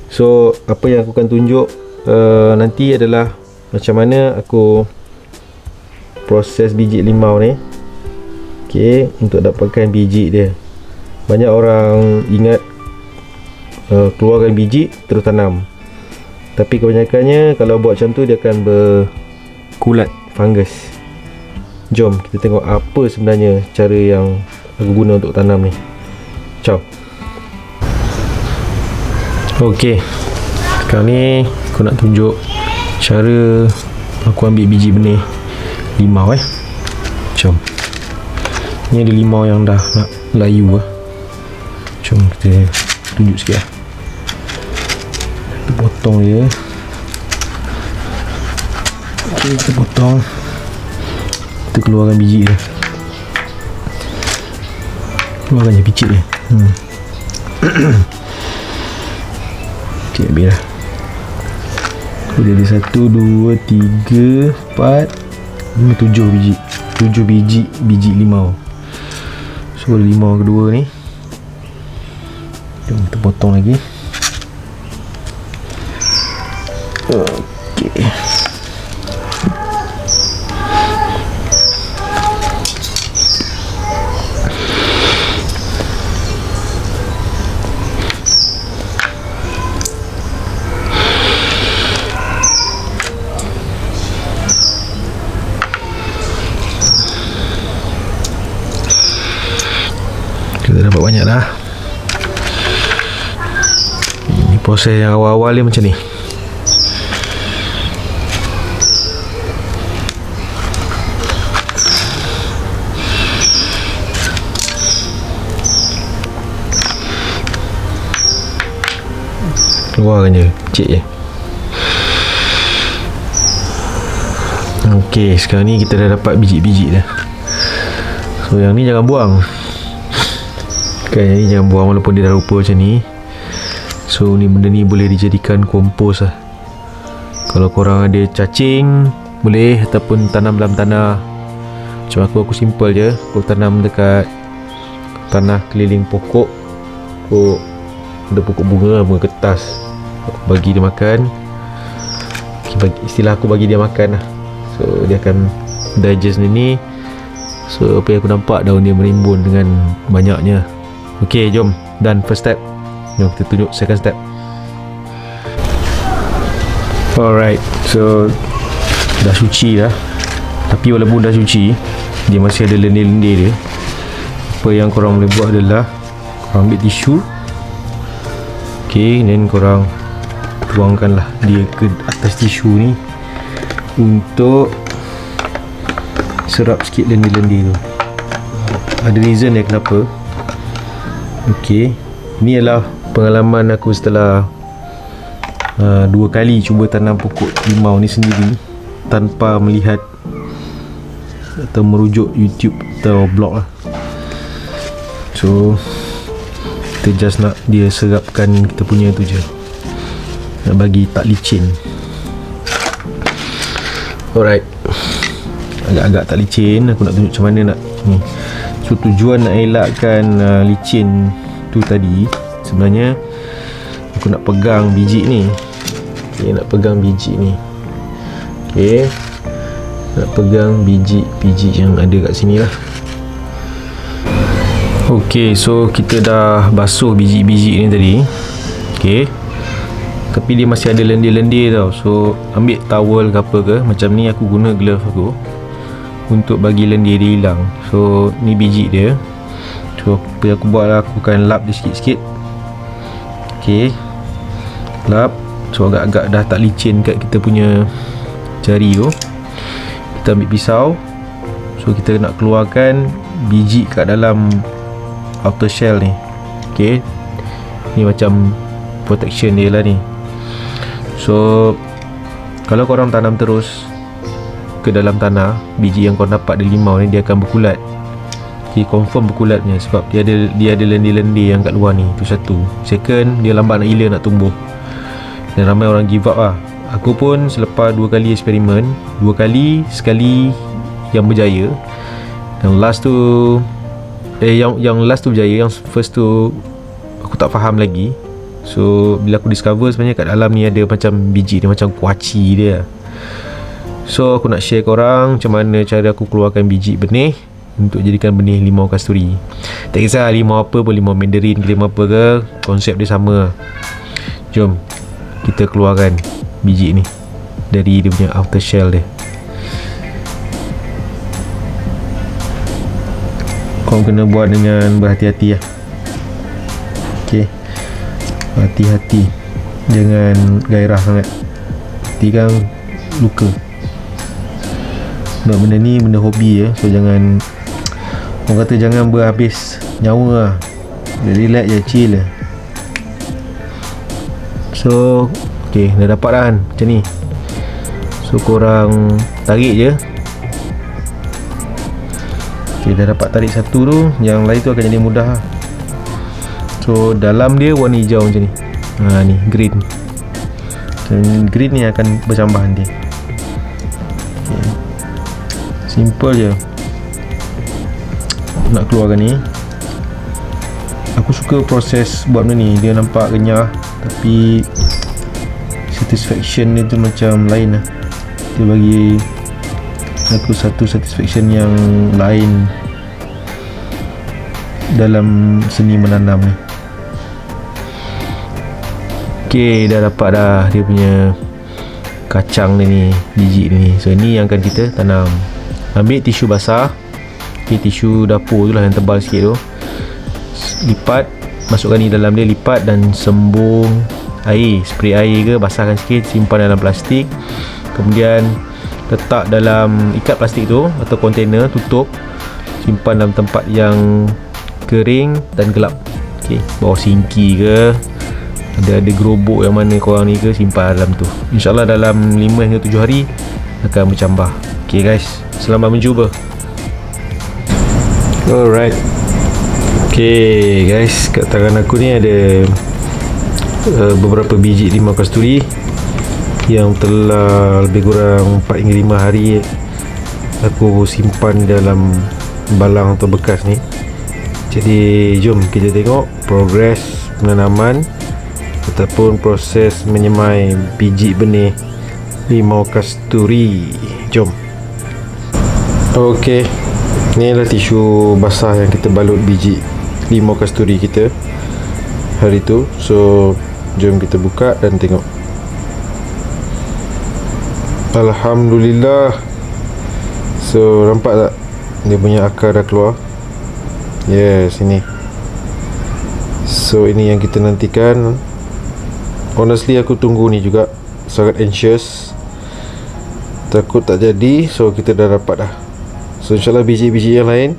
So apa yang aku akan tunjuk nanti adalah macam mana aku proses biji limau ni. Okay, untuk dapatkan biji dia. Banyak orang ingat keluarkan biji terus tanam, tapi kebanyakannya kalau buat macam tu dia akan berkulat fungus. Jom kita tengok apa sebenarnya cara yang aku guna untuk tanam ni. Ciao. Ok, sekarang ni aku nak tunjuk cara aku ambil biji benih limau. Jom. Ni ada limau yang dah nak layu lah. Jom kita tunjuk sikit lah. Kita potong dia. Okay, kita potong. Kita keluarkan biji dia. Keluarkan je biji dia. Okay, ambil lah. Dia ada 1, 2, 3, 4, 5, 7 biji. 7 biji limau. So limau kedua ni jom kita potong lagi. Okay. Kita dapat banyak dah. Ini proses yang awal-awal dia macam ni. Keluarkan je, cik je. Ok, sekarang ni kita dah dapat biji-biji dah. So yang ni jangan buang. Okay, yang ni jangan buang walaupun dia dah rupa macam ni. So ni benda ni boleh dijadikan kompos lah. Kalau korang ada cacing boleh, ataupun tanam dalam tanah. Macam aku simple je. Aku tanam dekat tanah keliling pokok. Aku ada pokok bunga, bunga kertas. Aku bagi dia makan. Istilah aku bagi dia makan lah. So dia akan digest ni. So apa yang aku nampak, daun dia merimbun dengan banyaknya. Ok, jom. Dan first step. Jom kita tunjuk second step. Alright, so dah suci dah. Tapi walaupun dah suci, dia masih ada lendir-lendir dia. Apa yang korang boleh buat adalah korang ambil tisu. Ok, then korang tuangkanlah dia ke atas tisu ni untuk serap sikit lendir-lendir tu. Ada reason dia kenapa. Ok, ni adalah pengalaman aku setelah 2 kali cuba tanam pokok limau ni sendiri tanpa melihat atau merujuk YouTube atau blog lah. So kita just nak dia serapkan kita punya tu je, nak bagi tak licin. Alright, agak-agak tak licin. Aku nak tunjuk macam mana nak ni. So tujuan nak elakkan licin tu tadi, sebenarnya aku nak pegang biji ni. Okay, nak pegang biji ni. Okay, nak pegang biji yang ada kat sini lah. Ok, so kita dah basuh biji-biji ni tadi. Ok, tapi dia masih ada lendir-lendir tau. So ambil towel ke apa ke, macam ni aku guna glove aku untuk bagi lendir dia hilang. So ni biji dia. So apa yang aku buat lah, aku akan lap dia sikit-sikit. Ok, lap. So agak-agak dah tak licin kat kita punya jari tu. Kita ambil pisau. So kita nak keluarkan biji kat dalam outer shell ni. Ok, ni macam protection dia lah ni. So kalau korang tanam terus ke dalam tanah, biji yang korang dapat dari limau ni dia akan berkulat. Okay, confirm berkulatnya sebab dia ada lendir-lendir yang kat luar ni. Tu satu. Second, dia lambat nak gila nak tumbuh. Dan ramai orang give up lah. Aku pun selepas 2 kali eksperimen, 2 kali, sekali yang berjaya. Yang last tu yang last tu berjaya. Yang first tu aku tak faham lagi. So bila aku discover sebenarnya kat dalam ni ada macam biji dia, macam kuaci dia. So aku nak share korang macam mana cara aku keluarkan biji benih untuk jadikan benih limau kasturi. Tak kisah limau apa pun, limau mandarin ke limau apa ke, konsep dia sama. Jom kita keluarkan biji ni dari dia punya outer shell dia. Kau kena buat dengan berhati-hati lah. Okay, hati-hati, jangan gairah sangat, nanti kan luka. Sebab benda ni benda hobi ya, so jangan, orang kata jangan berhabis nyawa lah. Jadi relax je, chill lah. So okay, dah dapat dah kan macam ni. So korang tarik je. Okay, dah dapat tarik satu tu, yang lain tu akan jadi mudah lah. So dalam dia warna hijau macam ni. Ni green. Dan green ni akan bercambah nanti. Okay, simple je nak keluarkan ni. Aku suka proses buat benda ni. Dia nampak renyah tapi satisfaction dia tu macam lain lah. Dia bagi aku satu satisfaction yang lain dalam seni menanam ni. Ok, dah dapat dah dia punya kacang dia ni, biji dia ni. So ni yang akan kita tanam. Ambil tisu basah, ok, tisu dapur tu lah yang tebal sikit tu, lipat, masukkan ni dalam dia, lipat dan sembung air, spray air ke, basahkan sikit, simpan dalam plastik. Kemudian letak dalam, ikat plastik tu atau kontainer, tutup, simpan dalam tempat yang kering dan gelap. Okay, bawah sinki ke, ada gerobok yang mana korang ni ke, simpan dalam tu. InsyaAllah dalam 5 hingga 7 hari akan bercambah. Okay guys, selamat mencuba. Alright, okay guys, kat tangan aku ni ada beberapa biji limau kasturi yang telah lebih kurang 4 hingga 5 hari aku simpan dalam balang atau bekas ni. Jadi jom kita tengok progres penanaman ataupun proses menyemai biji benih limau kasturi. Jom. Ok, ni adalah tisu basah yang kita balut biji limau kasturi kita hari tu. So jom kita buka dan tengok. Alhamdulillah. So nampak tak dia punya akar dah keluar? Yes, ini. So ini yang kita nantikan. Honestly aku tunggu ni juga, sangat anxious, takut tak jadi. So kita dah dapat dah. So insyaAllah biji-biji yang lain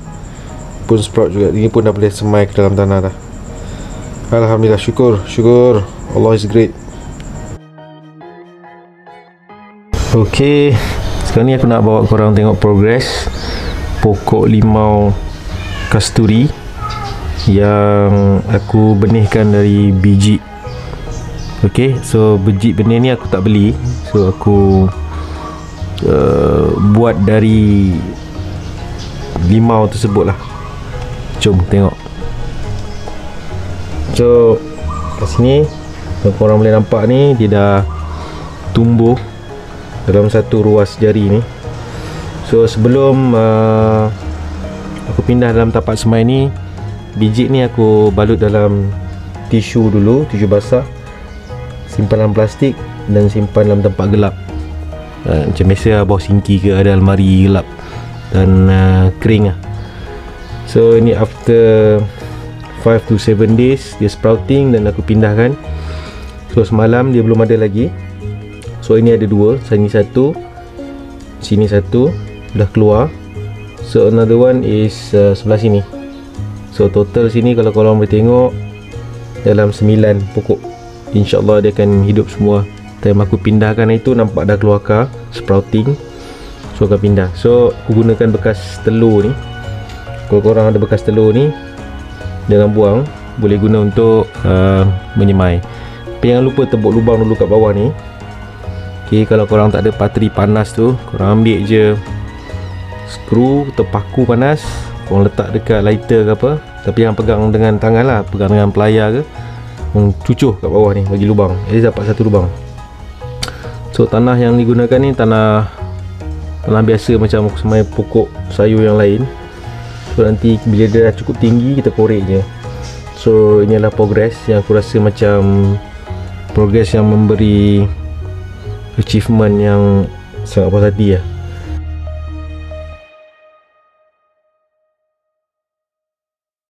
pun sprout juga. Ini pun dah boleh semai ke dalam tanah dah. Alhamdulillah, syukur Allah is great. Ok, sekarang ni aku nak bawa korang tengok progres pokok limau kasturi yang aku benihkan dari biji. Ok, so biji benih ni aku tak beli. So aku buat dari limau tersebut lah. Jom tengok. So kat sini korang boleh nampak ni, dia dah tumbuh dalam satu ruas jari ni. So sebelum aku pindah dalam tapak semai ni, biji ni aku balut dalam tisu dulu, tisu basah, simpan dalam plastik dan simpan dalam tempat gelap. Macam biasa bawah sinki ke, ada almari gelap dan kering lah. So ini after 5 to 7 days dia sprouting dan aku pindahkan. So semalam dia belum ada lagi. So ini ada dua, sini satu, sini satu, dah keluar. So another one is sebelah sini. So total sini kalau korang boleh tengok dalam 9 pokok. InsyaAllah dia akan hidup semua. Time aku pindahkan itu nampak dah keluar akar, sprouting. So akan pindah. So aku gunakan bekas telur ni. Kalau korang ada bekas telur ni, jangan buang, boleh guna untuk menyemai. Tapi jangan lupa tebuk lubang dulu kat bawah ni. Ok, kalau korang tak ada patri panas tu, korang ambil je skru atau paku panas, korang letak dekat lighter ke apa. Tapi yang pegang dengan tangan lah, pegang dengan pelayar ke. cucuh kat bawah ni, bagi lubang. Jadi dapat satu lubang. So tanah yang digunakan ni tanah biasa macam semai pokok sayur yang lain. So nanti bila dia dah cukup tinggi, kita korek je. So ini adalah progress yang aku rasa macam progress yang memberi achievement yang sangat puas hati lah.